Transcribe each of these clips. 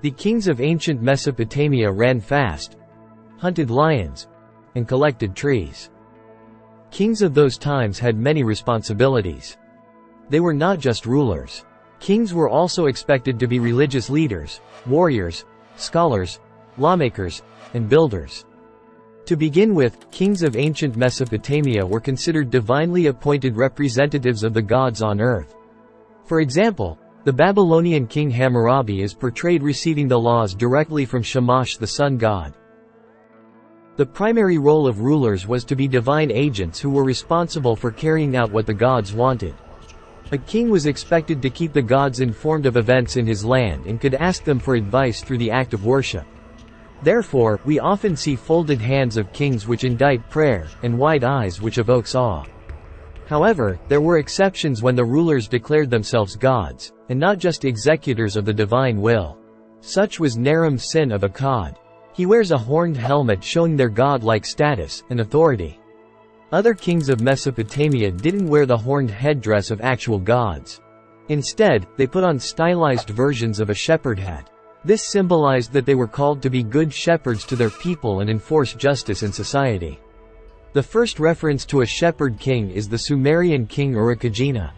The kings of ancient Mesopotamia ran fast, hunted lions, and collected trees. Kings of those times had many responsibilities. They were not just rulers. Kings were also expected to be religious leaders, warriors, scholars, lawmakers, and builders. To begin with, kings of ancient Mesopotamia were considered divinely appointed representatives of the gods on earth. For example, the Babylonian king Hammurabi is portrayed receiving the laws directly from Shamash the sun god. The primary role of rulers was to be divine agents who were responsible for carrying out what the gods wanted. A king was expected to keep the gods informed of events in his land and could ask them for advice through the act of worship. Therefore, we often see folded hands of kings which indite prayer, and wide eyes which evokes awe. However, there were exceptions when the rulers declared themselves gods, and not just executors of the divine will. Such was Naram-Sin of Akkad. He wears a horned helmet showing their god-like status and authority. Other kings of Mesopotamia didn't wear the horned headdress of actual gods. Instead, they put on stylized versions of a shepherd hat. This symbolized that they were called to be good shepherds to their people and enforce justice in society. The first reference to a shepherd king is the Sumerian king Urukagina.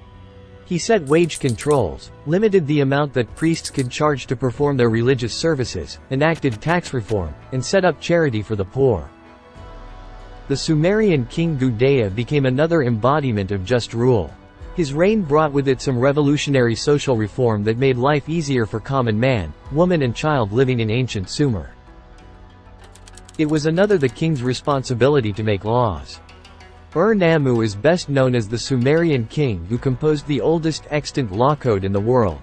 He set wage controls, limited the amount that priests could charge to perform their religious services, enacted tax reform, and set up charity for the poor. The Sumerian king Gudea became another embodiment of just rule. His reign brought with it some revolutionary social reform that made life easier for common man, woman and child living in ancient Sumer. It was the king's responsibility to make laws. Ur-Nammu is best known as the Sumerian king who composed the oldest extant law code in the world.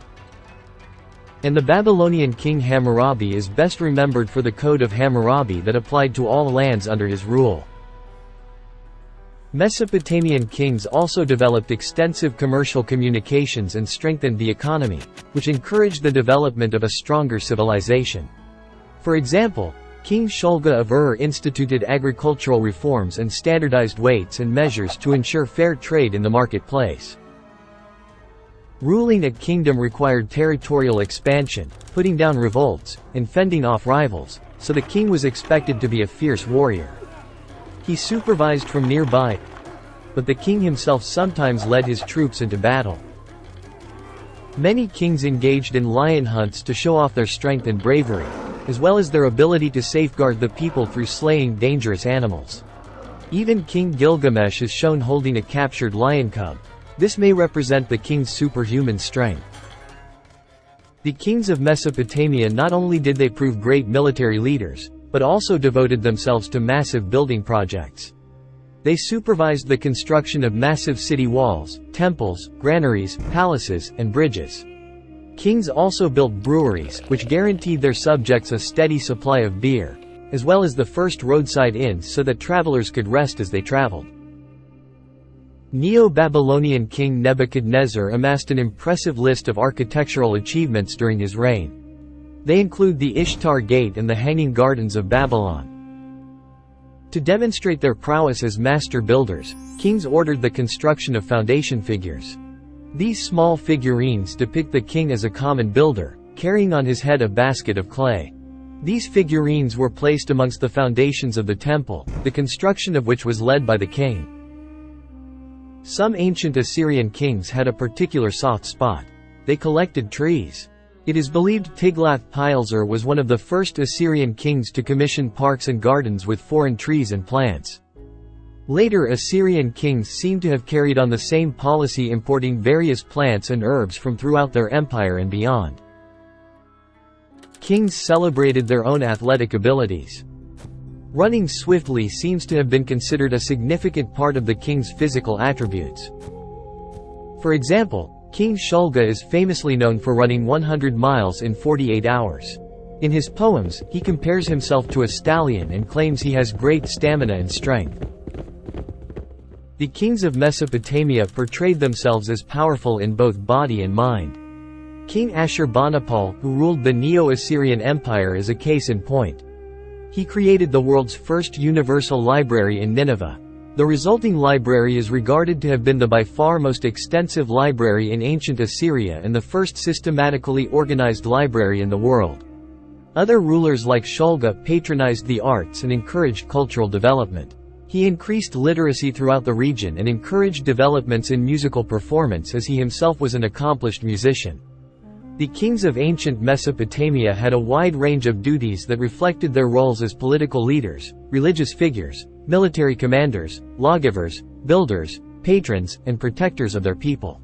And the Babylonian king Hammurabi is best remembered for the Code of Hammurabi that applied to all lands under his rule. Mesopotamian kings also developed extensive commercial communications and strengthened the economy, which encouraged the development of a stronger civilization. For example, King Shulga of Ur instituted agricultural reforms and standardized weights and measures to ensure fair trade in the marketplace. Ruling a kingdom required territorial expansion, putting down revolts, and fending off rivals, so the king was expected to be a fierce warrior. He supervised from nearby, but the king himself sometimes led his troops into battle. Many kings engaged in lion hunts to show off their strength and bravery, as well as their ability to safeguard the people through slaying dangerous animals. Even King Gilgamesh is shown holding a captured lion cub. This may represent the king's superhuman strength. The kings of Mesopotamia not only did they prove great military leaders, but also devoted themselves to massive building projects. They supervised the construction of massive city walls, temples, granaries, palaces, and bridges. Kings also built breweries, which guaranteed their subjects a steady supply of beer, as well as the first roadside inns so that travelers could rest as they traveled. Neo-Babylonian king Nebuchadnezzar amassed an impressive list of architectural achievements during his reign. They include the Ishtar Gate and the Hanging Gardens of Babylon. To demonstrate their prowess as master builders, kings ordered the construction of foundation figures. These small figurines depict the king as a common builder, carrying on his head a basket of clay. These figurines were placed amongst the foundations of the temple, the construction of which was led by the king. Some ancient Assyrian kings had a particular soft spot. They collected trees. It is believed Tiglath-Pileser was one of the first Assyrian kings to commission parks and gardens with foreign trees and plants. Later Assyrian kings seem to have carried on the same policy, importing various plants and herbs from throughout their empire and beyond. Kings celebrated their own athletic abilities. Running swiftly seems to have been considered a significant part of the king's physical attributes. For example, King Shulga is famously known for running 100 miles in 48 hours. In his poems, he compares himself to a stallion and claims he has great stamina and strength. The kings of Mesopotamia portrayed themselves as powerful in both body and mind. King Ashurbanipal, who ruled the Neo-Assyrian Empire, is a case in point. He created the world's first universal library in Nineveh. The resulting library is regarded to have been the by far most extensive library in ancient Assyria and the first systematically organized library in the world. Other rulers like Shulga patronized the arts and encouraged cultural development. He increased literacy throughout the region and encouraged developments in musical performance as he himself was an accomplished musician. The kings of ancient Mesopotamia had a wide range of duties that reflected their roles as political leaders, religious figures, military commanders, lawgivers, builders, patrons, and protectors of their people.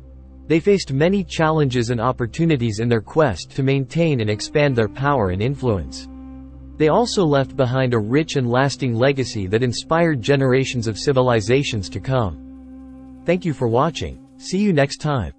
They faced many challenges and opportunities in their quest to maintain and expand their power and influence. They also left behind a rich and lasting legacy that inspired generations of civilizations to come. Thank you for watching. See you next time.